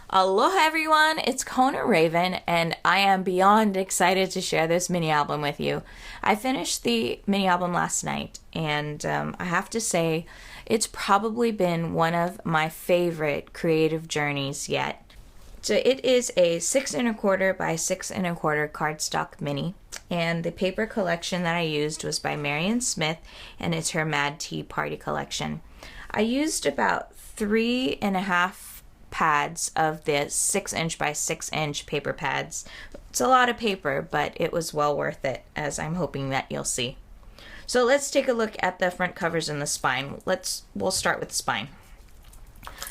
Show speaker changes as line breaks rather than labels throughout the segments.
Aloha everyone, it's Kona Raven, and I am beyond excited to share this mini album with you. I finished the mini album last night, and I have to say, it's probably been one of my favorite creative journeys yet. So it is a 6 1/4 by 6 1/4 cardstock mini, and the paper collection that I used was by Marion Smith, and it's her Mad Tea Party collection. I used about 3.5 pads of the 6 by 6 paper pads. It's a lot of paper, but it was well worth it, as I'm hoping that you'll see. So let's take a look at the front covers and the spine. We'll start with the spine.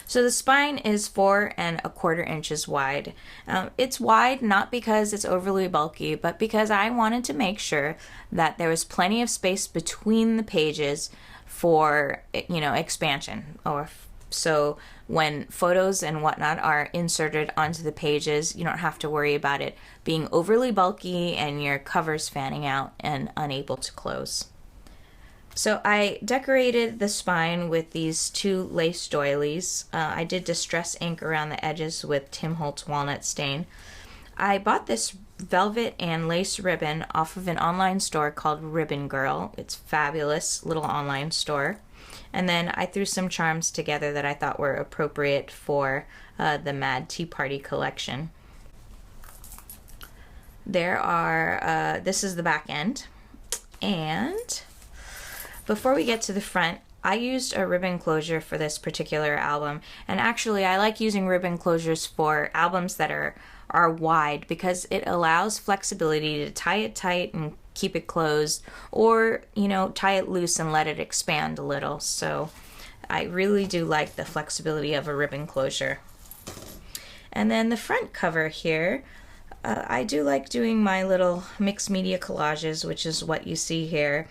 So the spine is 4 1/4 inches wide. It's wide not because it's overly bulky, but because I wanted to make sure that there was plenty of space between the pages for, expansion. So when photos and whatnot are inserted onto the pages, you don't have to worry about it being overly bulky and your covers fanning out and unable to close. So I decorated the spine with these 2 lace doilies. I did distress ink around the edges with Tim Holtz walnut stain. I bought this velvet and lace ribbon off of an online store called Ribbon Girl. It's a fabulous little online store. And then I threw some charms together that I thought were appropriate for the Mad Tea Party collection. This is the back end. And before we get to the front, I used a ribbon closure for this particular album. And actually, I like using ribbon closures for albums that are wide because it allows flexibility to tie it tight and keep it closed, or tie it loose and let it expand a little. So I really do like the flexibility of a ribbon closure. And then the front cover here, I do like doing my little mixed media collages, which is what you see here.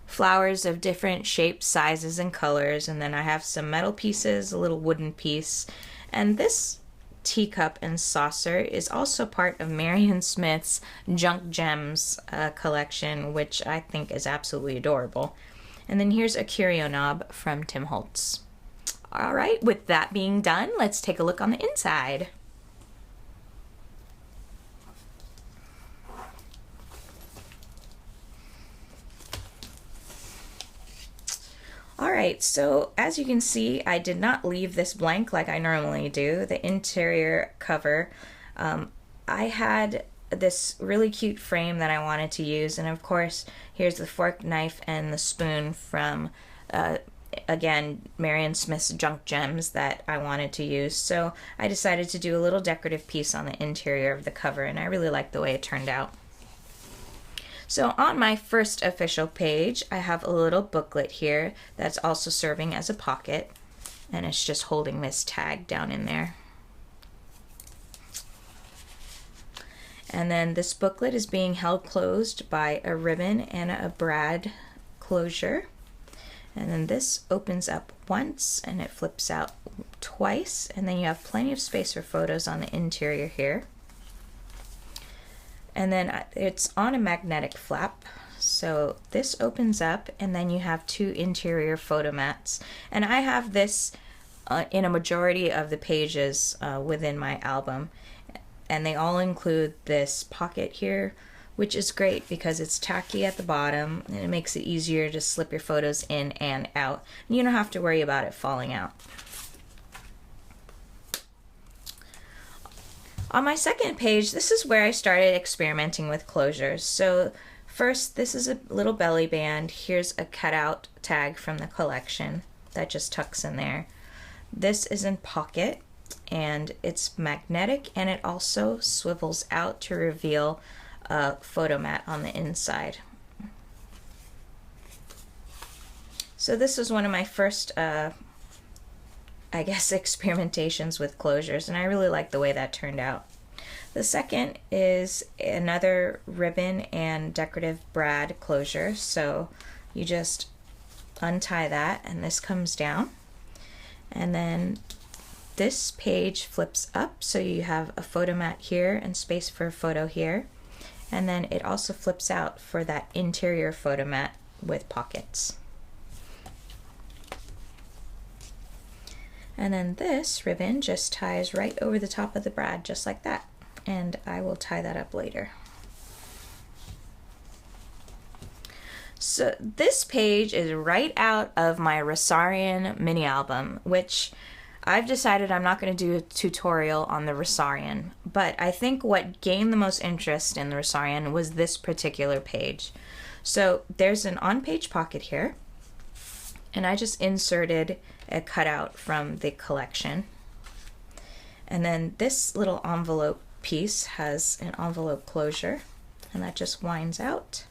Flowers of different shapes, sizes, and colors, and then I have some metal pieces, a little wooden piece, and this teacup and saucer is also part of Marion Smith's Junk Gems collection, which I think is absolutely adorable. And then here's a curio knob from Tim Holtz. All right, with that being done, let's take a look on the inside. Alright, so as you can see, I did not leave this blank like I normally do. The interior cover, I had this really cute frame that I wanted to use, and of course, here's the fork, knife, and the spoon from, again, Marion Smith's Junk Gems that I wanted to use. So I decided to do a little decorative piece on the interior of the cover, and I really like the way it turned out. So on my first official page, I have a little booklet here that's also serving as a pocket, and it's just holding this tag down in there. And then this booklet is being held closed by a ribbon and a brad closure. And then this opens up once and it flips out twice, and then you have plenty of space for photos on the interior here. And then it's on a magnetic flap, so this opens up, and then you have 2 interior photo mats. And I have this in a majority of the pages within my album, and they all include this pocket here, which is great because it's tacky at the bottom and it makes it easier to slip your photos in and out. And you don't have to worry about it falling out. On my second page, this is where I started experimenting with closures. So first, this is a little belly band. Here's a cutout tag from the collection that just tucks in there. This is in pocket, and it's magnetic, and it also swivels out to reveal a photo mat on the inside. So this was one of my first experimentations with closures, and I really like the way that turned out. The second is another ribbon and decorative brad closure, so you just untie that and this comes down, and then this page flips up, so you have a photo mat here and space for a photo here, and then it also flips out for that interior photo mat with pockets. And then this ribbon just ties right over the top of the brad, just like that. And I will tie that up later. So this page is right out of my Rosarian mini album, which I've decided I'm not going to do a tutorial on the Rosarian, but I think what gained the most interest in the Rosarian was this particular page. So there's an on-page pocket here, and I just inserted a cutout from the collection. And then this little envelope piece has an envelope closure, and that just winds out.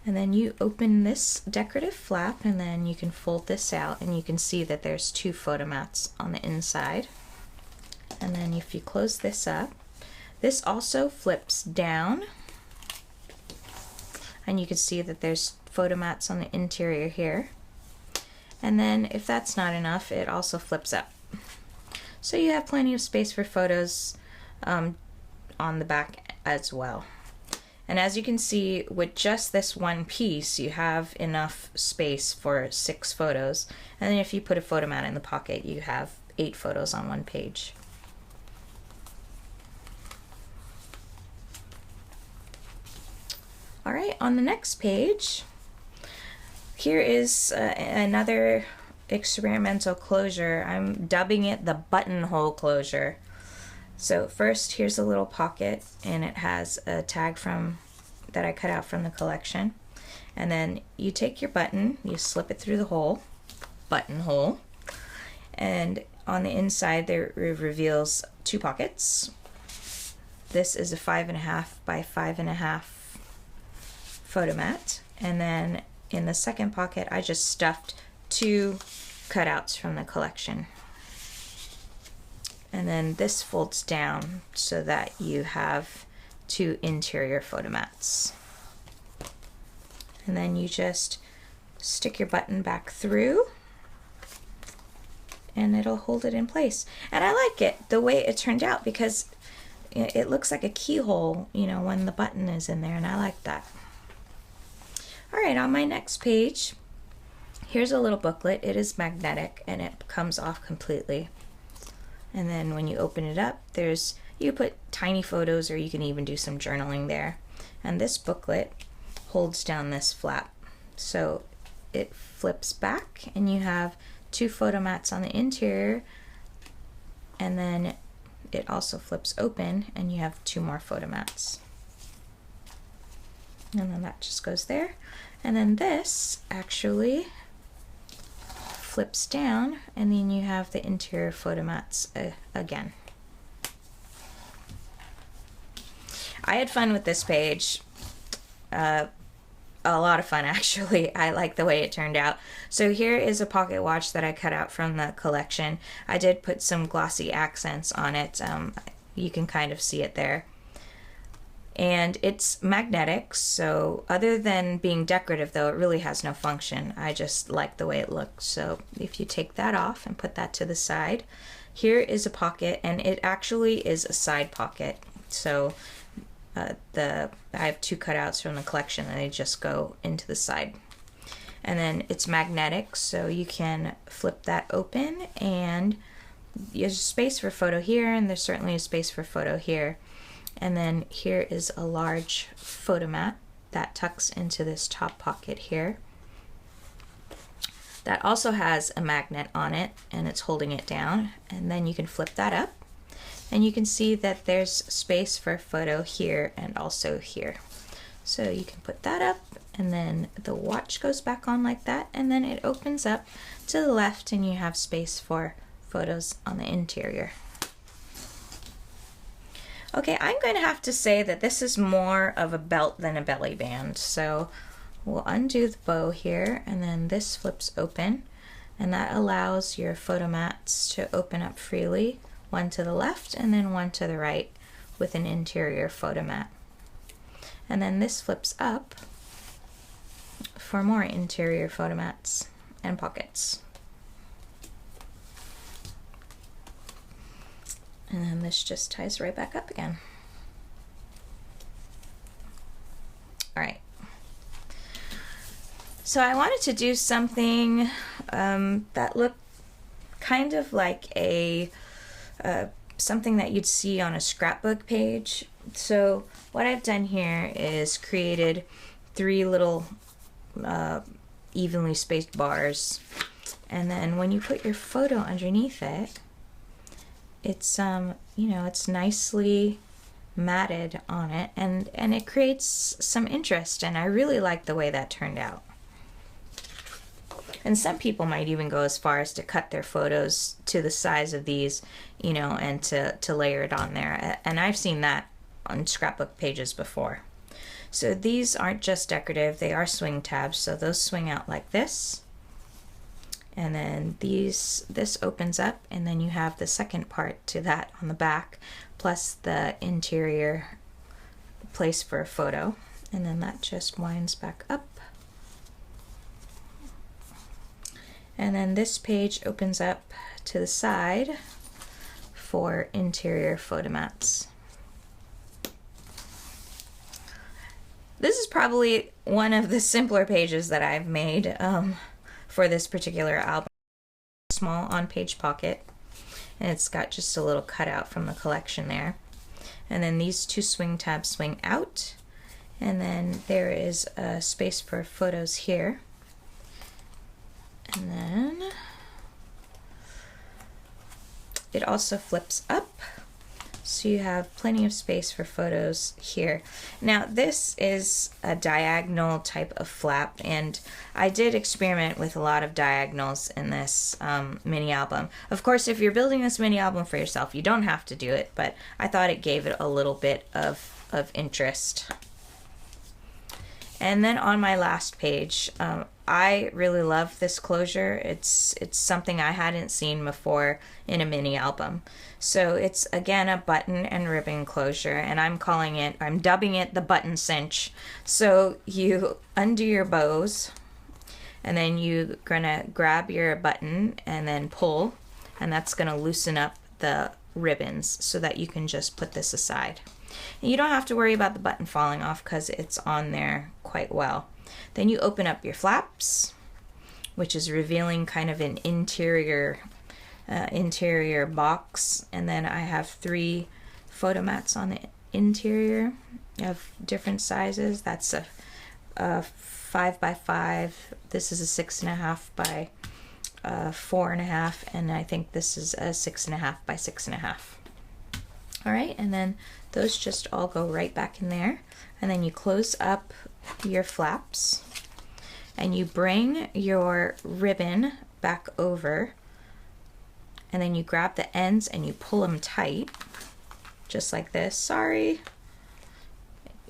And then you open this decorative flap, and then you can fold this out, and you can see that there's 2 photo mats on the inside. And then if you close this up, this also flips down, and you can see that there's photo mats on the interior here. And then if that's not enough, it also flips up. So you have plenty of space for photos on the back as well. And as you can see, with just this one piece, you have enough space for 6 photos. And then if you put a photo mat in the pocket, you have 8 photos on one page. All right, on the next page, here is another experimental closure. I'm dubbing it the buttonhole closure. So first, here's a little pocket, and it has a tag that I cut out from the collection. And then you take your button, you slip it through the hole, buttonhole, and on the inside there it reveals 2 pockets. This is a 5.5 by 5.5 photo mat, and then in the second pocket I just stuffed 2 cutouts from the collection. And then this folds down so that you have 2 interior photo mats. And then you just stick your button back through, and it'll hold it in place. And I like it the way it turned out, because it looks like a keyhole, you know, when the button is in there, and I like that. All right, on my next page, here's a little booklet. It is magnetic, and it comes off completely. And then when you open it up, you put tiny photos, or you can even do some journaling there. And this booklet holds down this flap. So it flips back, and you have 2 photo mats on the interior, and then it also flips open, and you have 2 more photo mats. And then that just goes there. And then this actually flips down, and then you have the interior photo mats again. I had fun with this page. A lot of fun, actually. I like the way it turned out. So here is a pocket watch that I cut out from the collection. I did put some glossy accents on it. You can kind of see it there. And it's magnetic, so other than being decorative, though, it really has no function. I just like the way it looks. So if you take that off and put that to the side, here is a pocket, and it actually is a side pocket. So I have 2 cutouts from the collection, and they just go into the side. And then it's magnetic, so you can flip that open, and there's space for photo here, and there's certainly a space for photo here. And then here is a large photo mat that tucks into this top pocket here. That also has a magnet on it, and it's holding it down. And then you can flip that up, and you can see that there's space for photo here and also here. So you can put that up, and then the watch goes back on like that, and then it opens up to the left, and you have space for photos on the interior. Okay, I'm going to have to say that this is more of a belt than a belly band. So we'll undo the bow here, and then this flips open, and that allows your photo mats to open up freely, one to the left and then one to the right with an interior photo mat. And then this flips up for more interior photo mats and pockets. And then this just ties right back up again. All right. So I wanted to do something that looked kind of like a something that you'd see on a scrapbook page. So what I've done here is created 3 little evenly spaced bars, and then when you put your photo underneath it, it's you know, it's nicely matted on it, and it creates some interest, and I really like the way that turned out. And some people might even go as far as to cut their photos to the size of these, you know, and to layer it on there. And I've seen that on scrapbook pages before. So these aren't just decorative, they are swing tabs, so those swing out like this. And then this opens up, and then you have the second part to that on the back, plus the interior place for a photo. And then that just winds back up. And then this page opens up to the side for interior photo mats. This is probably one of the simpler pages that I've made for this particular album. Small on-page pocket, and it's got just a little cutout from the collection there. And then these 2 swing tabs swing out, and then there is a space for photos here. And then it also flips up, so you have plenty of space for photos here. Now this is a diagonal type of flap, and I did experiment with a lot of diagonals in this mini album. Of course, if you're building this mini album for yourself, you don't have to do it, but I thought it gave it a little bit of interest. And then on my last page, I really love this closure. It's something I hadn't seen before in a mini album. So it's again a button and ribbon closure, and I'm dubbing it the button cinch. So you undo your bows, and then you're gonna grab your button and then pull, and that's gonna loosen up the ribbons so that you can just put this aside. And you don't have to worry about the button falling off because it's on there quite well. Then you open up your flaps, which is revealing kind of an interior box. And then I have 3 photo mats on the interior of different sizes. That's a 5 by 5. This is a 6.5 by 4.5, and I think this is a 6.5 by 6.5. All right, and then those just all go right back in there. And then you close up your flaps, and you bring your ribbon back over, and then you grab the ends and you pull them tight, just like this. Sorry.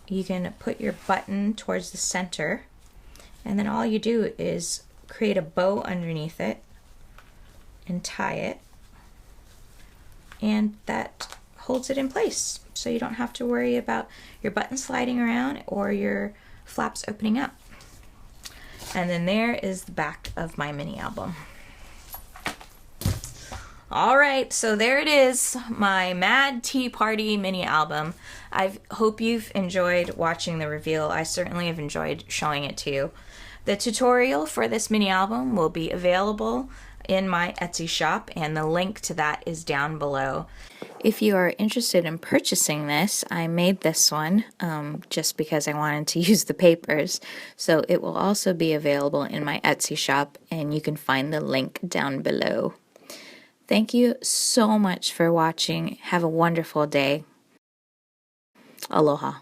You can put your button towards the center, and then all you do is create a bow underneath it and tie it, and that holds it in place, so you don't have to worry about your button sliding around or your flaps opening up. And then there is the back of my mini album. All right, so there it is, my Mad Tea Party mini album. I hope you've enjoyed watching the reveal. I certainly have enjoyed showing it to you. The tutorial for this mini album will be available in my Etsy shop, and the link to that is down below. If you are interested in purchasing this, I made this one just because I wanted to use the papers, so it will also be available in my Etsy shop, and you can find the link down below. Thank you so much for watching. Have a wonderful day. Aloha.